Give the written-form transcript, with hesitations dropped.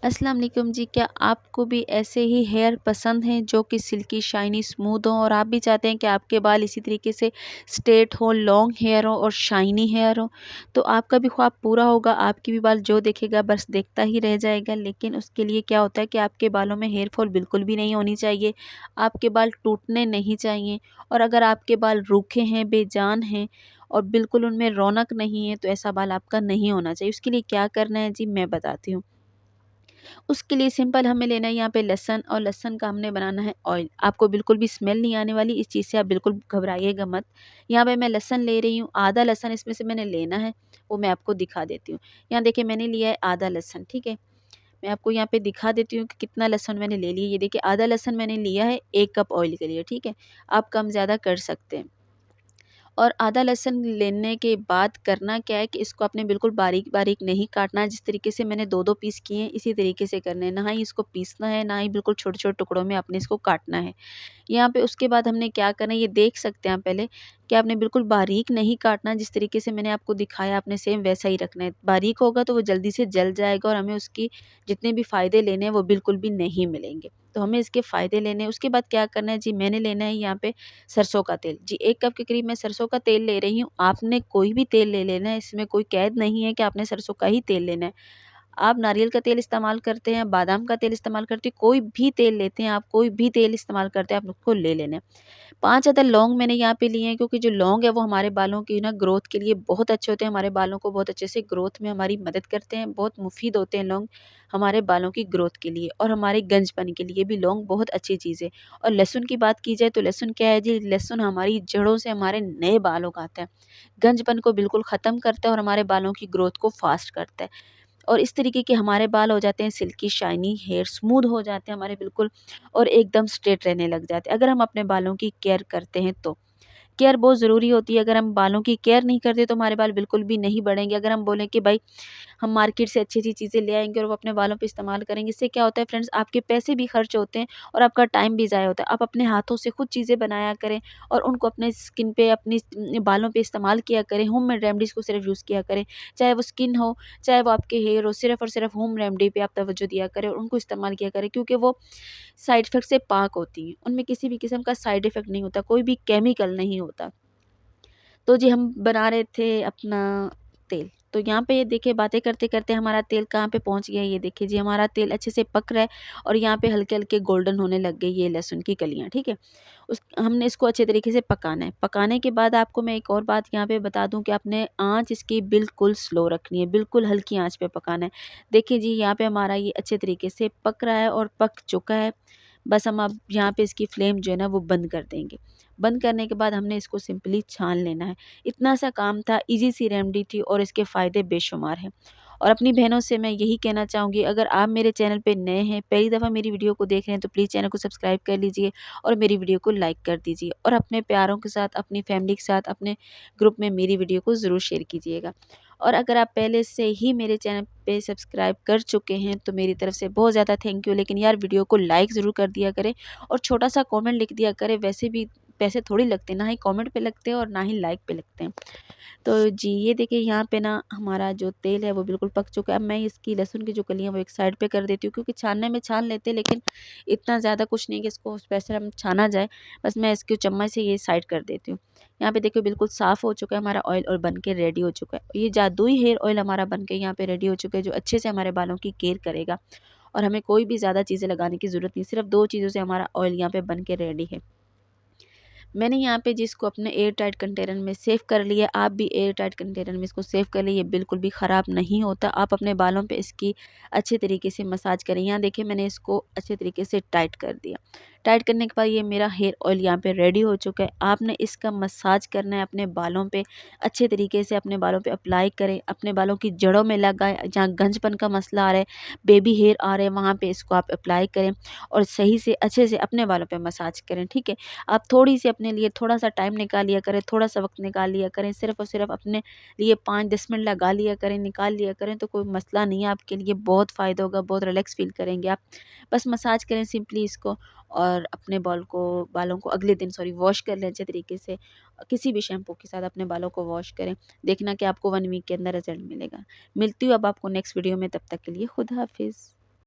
अस्सलाम वालेकुम जी। क्या आपको भी ऐसे ही हेयर पसंद हैं जो कि सिल्की शाइनी स्मूथ हों और आप भी चाहते हैं कि आपके बाल इसी तरीके से स्ट्रेट हो, लॉन्ग हेयर हो और शाइनी हेयर हो, तो आपका भी ख्वाब पूरा होगा। आपकी भी बाल जो देखेगा बस देखता ही रह जाएगा। लेकिन उसके लिए क्या होता है कि आपके बालों में हेयर फॉल बिल्कुल भी नहीं होनी चाहिए, आपके बाल टूटने नहीं चाहिए। और अगर आपके बाल रूखे हैं, बेजान हैं और बिल्कुल उनमें रौनक नहीं है, तो ऐसा बाल आपका नहीं होना चाहिए। उसके लिए क्या करना है जी, मैं बताती हूँ। उसके लिए सिंपल हमें लेना है यहाँ पे लहसुन, और लहसुन का हमने बनाना है ऑयल। आपको बिल्कुल भी स्मेल नहीं आने वाली, इस चीज़ से आप बिल्कुल घबराइएगा मत। यहाँ पे मैं लहसुन ले रही हूँ, आधा लहसुन इसमें से मैंने लेना है, वो मैं आपको दिखा देती हूँ। यहाँ देखिए मैंने लिया है आधा लहसुन, ठीक है। मैं आपको यहाँ पे दिखा देती हूँ कि कितना लहसुन मैंने ले लिया। ये देखिए आधा लहसुन मैंने लिया है 1 कप ऑयल के लिए, ठीक है। आप कम ज़्यादा कर सकते हैं। और आधा लहसुन लेने के बाद करना क्या है कि इसको आपने बिल्कुल बारीक-बारीक नहीं काटना है। जिस तरीके से मैंने 2-2 पीस किए हैं, इसी तरीके से करने हैं। ना ही इसको पीसना है, ना ही बिल्कुल छोटे-छोटे टुकड़ों में आपने इसको काटना है। यहाँ पे उसके बाद हमने क्या करना है, ये देख सकते हैं आप पहले कि आपने बिल्कुल बारीक नहीं काटना। जिस तरीके से मैंने आपको दिखाया आपने सेम वैसा ही रखना है। बारीक होगा तो वो जल्दी से जल जाएगा और हमें उसकी जितने भी फ़ायदे लेने हैं वो बिल्कुल भी नहीं मिलेंगे। तो हमें इसके फ़ायदे लेने हैं। उसके बाद क्या करना है जी, मैंने लेना है यहाँ पे सरसों का तेल। जी 1 कप के करीब मैं सरसों का तेल ले रही हूँ। आपने कोई भी तेल ले लेना है, इसमें कोई कैद नहीं है कि आपने सरसों का ही तेल लेना है। आप नारियल का तेल इस्तेमाल करते हैं, बादाम का तेल इस्तेमाल करते हैं, कोई भी तेल लेते हैं आप, कोई भी तेल इस्तेमाल करते हैं, आप उसको ले लेना है। 5 अदद लौंग मैंने यहाँ पे लिए हैं, क्योंकि जो लौंग है वो हमारे बालों की ना ग्रोथ के लिए बहुत अच्छे होते हैं, हमारे बालों को बहुत अच्छे से ग्रोथ में हमारी मदद करते हैं, बहुत मुफीद होते हैं लौंग हमारे बालों की ग्रोथ के लिए और हमारे गंजपन के लिए भी लौंग बहुत अच्छी चीज़ है। और लहसुन की बात की जाए तो लहसुन क्या है जी, लहसुन हमारी जड़ों से हमारे नए बाल उगाता है, गंजपन को बिल्कुल ख़त्म करता है और हमारे बालों की ग्रोथ को फास्ट करता है। और इस तरीके के हमारे बाल हो जाते हैं सिल्की शाइनी, हेयर स्मूथ हो जाते हैं हमारे बिल्कुल और एकदम स्ट्रेट रहने लग जाते हैं, अगर हम अपने बालों की केयर करते हैं तो। केयर बहुत ज़रूरी होती है। अगर हम बालों की केयर नहीं करते तो हमारे बाल बिल्कुल भी नहीं बढ़ेंगे। अगर हम बोलें कि भाई हम मार्केट से अच्छी-अच्छी चीज़ें ले आएँगे और वो अपने बालों पे इस्तेमाल करेंगे, इससे क्या होता है फ्रेंड्स, आपके पैसे भी खर्च होते हैं और आपका टाइम भी ज़ाया होता है। आप अपने हाथों से खुद चीज़ें बनाया करें और उनको अपने स्किन पे, अपनी बालों पे इस्तेमाल किया करें। होममेड रेमेडीज़ को सिर्फ़ यूज़ किया करें, चाहे वो स्किन हो, चाहे वो आपके हेयर हो, सिर्फ़ और सिर्फ़ होम रेमेडी पे आप तवज्जो दिया करें और उनको इस्तेमाल किया करें, क्योंकि वो साइड इफ़ेक्ट से पाक होती हैं। उनमें किसी भी किस्म का साइड इफ़ेक्ट नहीं होता, कोई भी केमिकल नहीं होता। तो जी हम बना रहे थे अपना तेल। तो यहाँ पे ये देखिए बातें करते-करते हमारा तेल कहाँ पे पहुँच गया, ये देखिए जी हमारा तेल अच्छे से पक रहा है और यहाँ पे हल्के-हल्के गोल्डन होने लग गई ये लहसुन की कलियाँ, ठीक है? हमने इसको अच्छे तरीके से पकाना है। पकाने के बाद आपको मैं एक और बात यहाँ पे बता दूँ कि आपने आँच इसकी बिल्कुल स्लो रखनी है, बिल्कुल हल्की आँच पे पकाना है। देखिए जी यहाँ पे हमारा ये अच्छे तरीके से पक रहा है और पक चुका है। बस हम अब यहाँ पे इसकी फ्लेम जो है ना वो बंद कर देंगे। बंद करने के बाद हमने इसको सिंपली छान लेना है। इतना सा काम था, ईज़ी सी रेमेडी थी और इसके फ़ायदे बेशुमार हैं। और अपनी बहनों से मैं यही कहना चाहूँगी, अगर आप मेरे चैनल पे नए हैं, पहली दफ़ा मेरी वीडियो को देख रहे हैं तो प्लीज़ चैनल को सब्सक्राइब कर लीजिए और मेरी वीडियो को लाइक कर दीजिए और अपने प्यारों के साथ, अपनी फैमिली के साथ, अपने ग्रुप में मेरी वीडियो को ज़रूर शेयर कीजिएगा। और अगर आप पहले से ही मेरे चैनल पे सब्सक्राइब कर चुके हैं तो मेरी तरफ से बहुत ज़्यादा थैंक यू। लेकिन यार वीडियो को लाइक ज़रूर कर दिया करें और छोटा-सा कमेंट लिख दिया करें। वैसे भी पैसे थोड़ी लगते हैं, ना ही कमेंट पे लगते हैं और ना ही लाइक पे लगते हैं। तो जी ये देखिए यहाँ पे ना हमारा जो तेल है वो बिल्कुल पक चुका है। अब मैं इसकी लहसुन की जो कलियाँ वो एक साइड पे कर देती हूँ, क्योंकि छानने में छान लेते हैं लेकिन इतना ज़्यादा कुछ नहीं कि इसको स्पेशल हम छाना जाए। बस मैं इसको चम्मच से ये साइड कर देती हूँ। यहाँ पे देखिए बिल्कुल साफ़ हो चुका है हमारा ऑयल और बन के रेडी हो चुका है। ये जादुई हेयर ऑयल हमारा बन के यहाँ पे रेडी हो चुका है, जो अच्छे से हमारे बालों की केयर करेगा और हमें कोई भी ज़्यादा चीज़ें लगाने की ज़रूरत नहीं। सिर्फ़ 2 चीज़ों से हमारा ऑयल यहाँ पे बन के रेडी है। मैंने यहाँ पे जिसको अपने एयर टाइट कंटेनर में सेव कर लिया, आप भी एयर टाइट कंटेनर में इसको सेव कर लीजिए, बिल्कुल भी ख़राब नहीं होता। आप अपने बालों पे इसकी अच्छे तरीके से मसाज करें। यहाँ देखिए मैंने इसको अच्छे तरीके से टाइट कर दिया। टाइट करने के बाद ये मेरा हेयर ऑयल यहाँ पे रेडी हो चुका है। आपने इसका मसाज करना है अपने बालों पे, अच्छे तरीके से अपने बालों पे अप्लाई करें, अपने बालों की जड़ों में लगाएँ, जहाँ गंजपन का मसला आ रहा है, बेबी हेयर आ रहे हैं, वहाँ पे इसको आप अप्लाई करें और सही से अच्छे से अपने बालों पे मसाज करें, ठीक है? आप थोड़ी-सी अपने लिए थोड़ा-सा टाइम निकाल लिया करें, थोड़ा-सा वक़्त निकाल लिया करें, सिर्फ़ और सिर्फ़ अपने लिए 5-10 मिनट लगा लिया करें, निकाल लिया करें, तो कोई मसला नहीं है आपके लिए, बहुत फ़ायदा होगा, बहुत रिलैक्स फ़ील करेंगे आप। बस मसाज करें सिंपली इसको और अपने बालों को अगले दिन वॉश कर लें अच्छे तरीके से। किसी भी शैम्पू के साथ अपने बालों को वॉश करें, देखना कि आपको 1 वीक के अंदर रिज़ल्ट मिलेगा। मिलती हूँ अब आपको नेक्स्ट वीडियो में, तब तक के लिए खुदा हाफ़िज़।